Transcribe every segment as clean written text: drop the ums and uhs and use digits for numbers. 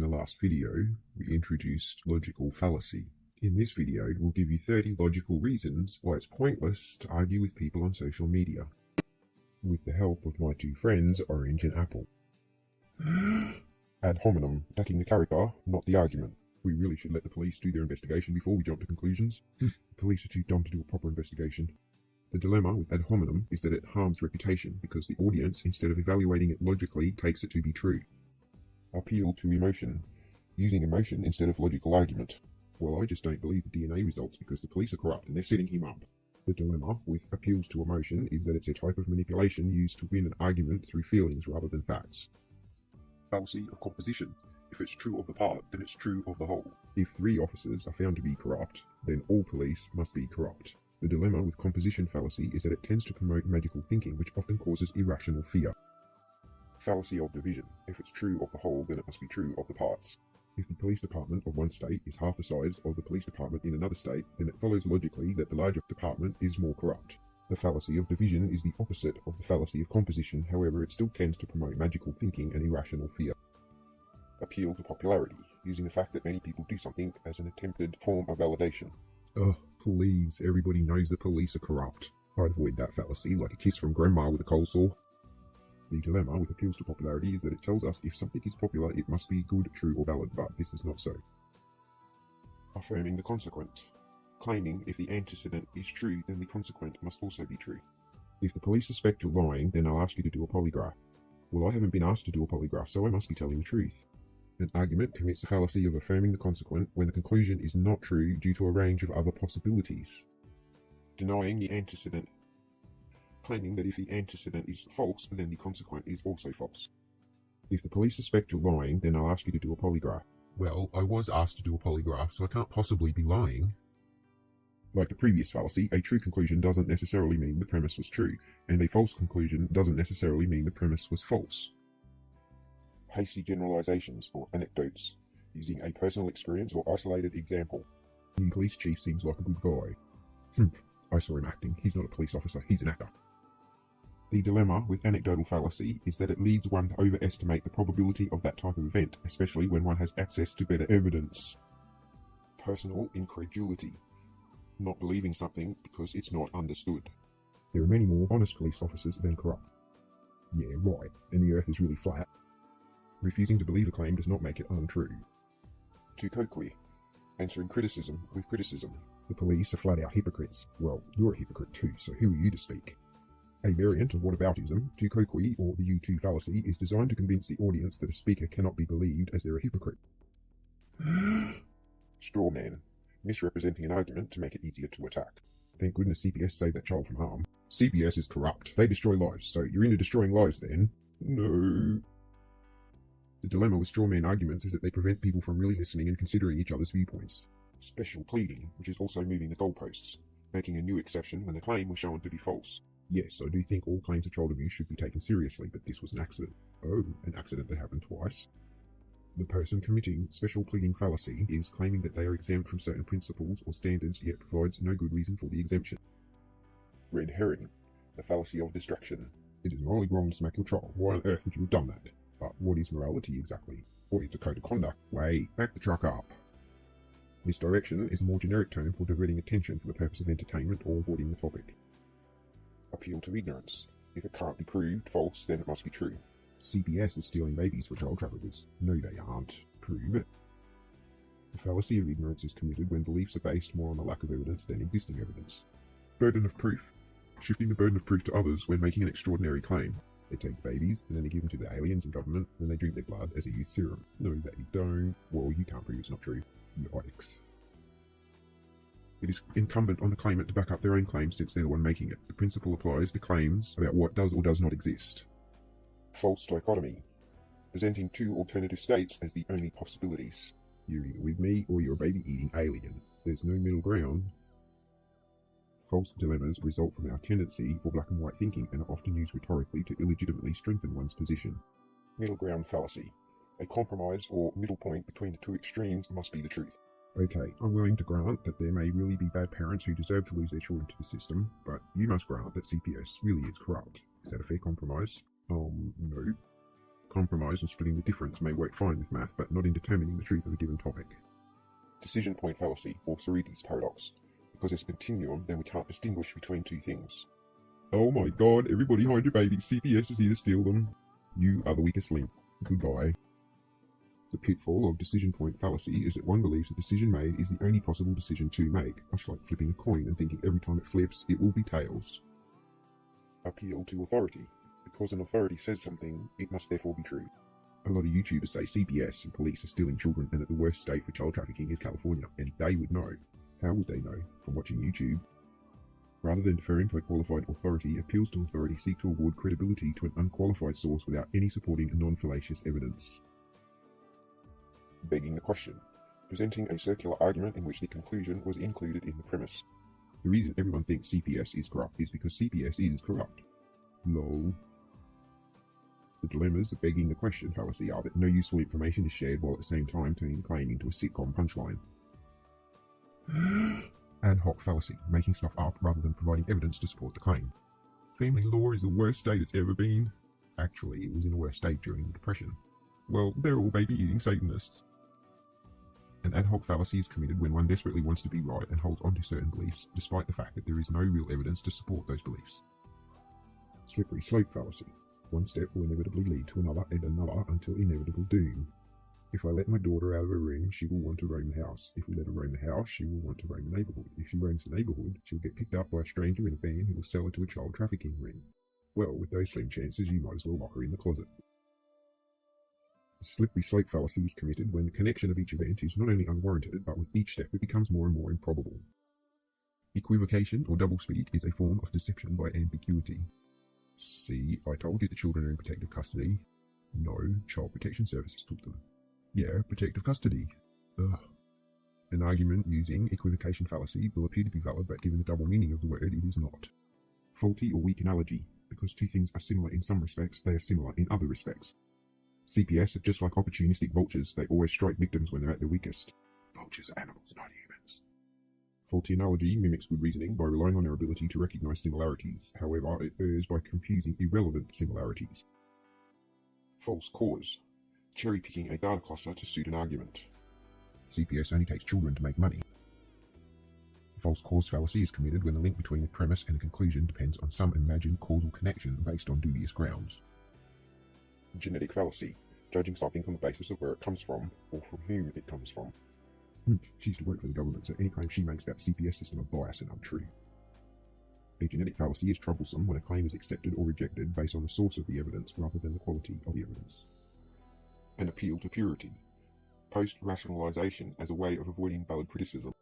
the last video, we introduced logical fallacy. In this video, we'll give you 30 logical reasons why it's pointless to argue with people on social media, with the help of my two friends, Orange and Apple. Ad hominem, attacking the character, not the argument. We really should let the police do their investigation before we jump to conclusions. The police are too dumb to do a proper investigation. The dilemma with ad hominem is that it harms reputation because the audience, instead of evaluating it logically, takes it to be true. Appeal to emotion, using emotion instead of logical argument. Well, I just don't believe the DNA results because the police are corrupt and they're setting him up. The dilemma with appeals to emotion is that it's a type of manipulation used to win an argument through feelings rather than facts. Fallacy of composition. If it's true of the part, then it's true of the whole. If 3 officers are found to be corrupt, then all police must be corrupt. The dilemma with composition fallacy is that it tends to promote magical thinking, which often causes irrational fear. Fallacy of division. If it's true of the whole, then it must be true of the parts. If the police department of one state is half the size of the police department in another state, then it follows logically that the larger department is more corrupt. The fallacy of division is the opposite of the fallacy of composition, however it still tends to promote magical thinking and irrational fear. Appeal to popularity, using the fact that many people do something as an attempted form of validation. Oh, please, everybody knows the police are corrupt. I'd avoid that fallacy like a kiss from grandma with a cold sore. The dilemma with appeals to popularity is that it tells us if something is popular, it must be good, true, or valid, but this is not so. Affirming the consequent. Claiming if the antecedent is true, then the consequent must also be true. If the police suspect you're lying, then I'll ask you to do a polygraph. Well, I haven't been asked to do a polygraph, so I must be telling the truth. An argument commits the fallacy of affirming the consequent when the conclusion is not true due to a range of other possibilities. Denying the antecedent. Claiming that if the antecedent is false, then the consequent is also false. If the police suspect you're lying, then I'll ask you to do a polygraph. Well, I was asked to do a polygraph, so I can't possibly be lying. Like the previous fallacy, a true conclusion doesn't necessarily mean the premise was true, and a false conclusion doesn't necessarily mean the premise was false. Hasty generalizations or anecdotes, using a personal experience or isolated example. The new police chief seems like a good guy. I saw him acting. He's not a police officer, he's an actor. The dilemma with anecdotal fallacy is that it leads one to overestimate the probability of that type of event, especially when one has access to better evidence. Personal incredulity. Not believing something because it's not understood. There are many more honest police officers than corrupt. Yeah, right, and the earth is really flat. Refusing to believe a claim does not make it untrue. Tu quoque. Answering criticism with criticism. The police are flat-out hypocrites. Well, you're a hypocrite too, so who are you to speak? A variant of whataboutism, tu quoque, or the U2 fallacy, is designed to convince the audience that a speaker cannot be believed as they're a hypocrite. Straw man. Misrepresenting an argument to make it easier to attack. Thank goodness CPS saved that child from harm. CPS is corrupt. They destroy lives, so you're into destroying lives then? No. The dilemma with strawman arguments is that they prevent people from really listening and considering each other's viewpoints. Special pleading, which is also moving the goalposts, making a new exception when the claim was shown to be false. Yes, I do think all claims of child abuse should be taken seriously, but this was an accident. Oh, an accident that happened twice? The person committing special pleading fallacy is claiming that they are exempt from certain principles or standards, yet provides no good reason for the exemption. Red herring, the fallacy of distraction. It is morally wrong to smack your child. Why on earth would you have done that? But what is morality exactly? Or it's a code of conduct. Wait, back the truck up. Misdirection is a more generic term for diverting attention for the purpose of entertainment or avoiding the topic. Appeal to ignorance. If it can't be proved false, then it must be true. CPS is stealing babies for child traffickers. No, they aren't. Prove it. The fallacy of ignorance is committed when beliefs are based more on the lack of evidence than existing evidence. Burden of proof. Shifting the burden of proof to others when making an extraordinary claim. They take babies, and then they give them to the aliens in government, and they drink their blood as a youth serum. No, they don't. Well, you can't prove it's not true. Yikes. It is incumbent on the claimant to back up their own claims since they're the one making it. The principle applies to claims about what does or does not exist. False dichotomy. Presenting 2 alternative states as the only possibilities. You're either with me or you're a baby-eating alien. There's no middle ground. False dilemmas result from our tendency for black and white thinking and are often used rhetorically to illegitimately strengthen one's position. Middle ground fallacy. A compromise or middle point between the 2 extremes must be the truth. Okay, I'm willing to grant that there may really be bad parents who deserve to lose their children to the system, but you must grant that CPS really is corrupt. Is that a fair compromise? No. Compromise on splitting the difference may work fine with math, but not in determining the truth of a given topic. Decision point fallacy, or Sorites paradox. Because there's a continuum, then we can't distinguish between two things. Oh my god, everybody hide your babies, CPS is here to steal them. You are the weakest link. Goodbye. The pitfall of decision point fallacy is that one believes the decision made is the only possible decision to make, much like flipping a coin and thinking every time it flips, it will be tails. Appeal to authority. Because an authority says something, it must therefore be true. A lot of YouTubers say CPS and police are stealing children and that the worst state for child trafficking is California, and they would know. How would they know? From watching YouTube. Rather than deferring to a qualified authority, appeals to authority seek to award credibility to an unqualified source without any supporting non-fallacious evidence. Begging the question. Presenting a circular argument in which the conclusion was included in the premise. The reason everyone thinks CPS is corrupt is because CPS is corrupt. Lol. The dilemmas of begging the question fallacy are that no useful information is shared while at the same time turning the claim into a sitcom punchline. Ad hoc fallacy, making stuff up rather than providing evidence to support the claim. Family law is the worst state it's ever been. Actually, it was in a worse state during the Depression. Well, they're all baby-eating Satanists. An ad hoc fallacy is committed when one desperately wants to be right and holds onto certain beliefs, despite the fact that there is no real evidence to support those beliefs. Slippery slope fallacy. One step will inevitably lead to another and another until inevitable doom. If I let my daughter out of her room, she will want to roam the house. If we let her roam the house, she will want to roam the neighbourhood. If she roams the neighbourhood, she'll get picked up by a stranger in a van who will sell her to a child trafficking ring. Well, with those slim chances, you might as well lock her in the closet. A slippery slope fallacy is committed when the connection of each event is not only unwarranted, but with each step it becomes more and more improbable. Equivocation or doublespeak is a form of deception by ambiguity. See, I told you the children are in protective custody. No, Child Protection Services took them. Yeah, protective custody. Ugh. An argument using equivocation fallacy will appear to be valid, but given the double meaning of the word, it is not. Faulty or weak analogy. Because two things are similar in some respects, they are similar in other respects. CPS are just like opportunistic vultures, they always strike victims when they're at their weakest. Vultures are animals, not humans. Faulty analogy mimics good reasoning by relying on our ability to recognize similarities. However, it errs by confusing irrelevant similarities. False cause. Cherry-picking a data cluster to suit an argument. CPS only takes children to make money. The false cause fallacy is committed when the link between the premise and the conclusion depends on some imagined causal connection based on dubious grounds. Genetic fallacy. Judging something on the basis of where it comes from, or from whom it comes from. She used to work for the government, so any claims she makes about the CPS system are biased and untrue. A genetic fallacy is troublesome when a claim is accepted or rejected based on the source of the evidence rather than the quality of the evidence. An appeal to purity. Post-rationalization as a way of avoiding valid criticism.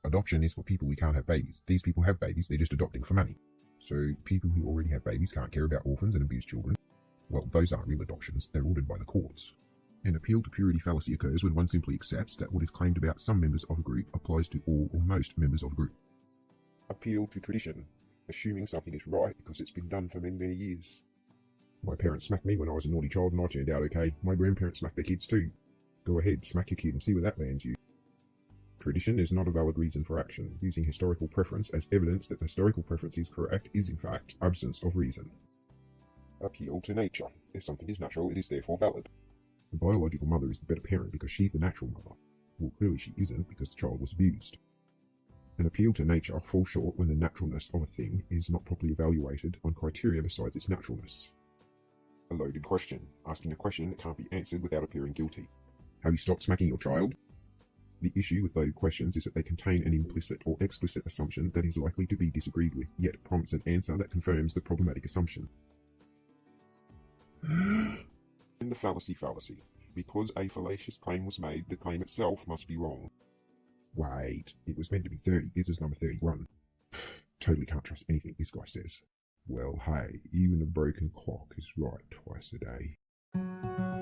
Adoption is for people who can't have babies. These people have babies, they're just adopting for money. So people who already have babies can't care about orphans and abused children. Well, those aren't real adoptions, they're ordered by the courts. An appeal to purity fallacy occurs when one simply accepts that what is claimed about some members of a group applies to all or most members of a group. Appeal to tradition. Assuming something is right because it's been done for many, many years. My parents smacked me when I was a naughty child and I turned out okay. My grandparents smacked their kids too. Go ahead, smack your kid and see where that lands you. Tradition is not a valid reason for action. Using historical preference as evidence that the historical preference is correct is in fact absence of reason. Appeal to nature. If something is natural, it is therefore valid. The biological mother is the better parent because she's the natural mother. Well, clearly she isn't because the child was abused. An appeal to nature falls short when the naturalness of a thing is not properly evaluated on criteria besides its naturalness. A loaded question. Asking a question that can't be answered without appearing guilty. Have you stopped smacking your child? The issue with loaded questions is that they contain an implicit or explicit assumption that is likely to be disagreed with, yet prompts an answer that confirms the problematic assumption. In the fallacy. Because a fallacious claim was made, the claim itself must be wrong. Wait, it was meant to be 30, this is number 31. Totally can't trust anything this guy says. Well, hey, even a broken clock is right twice a day.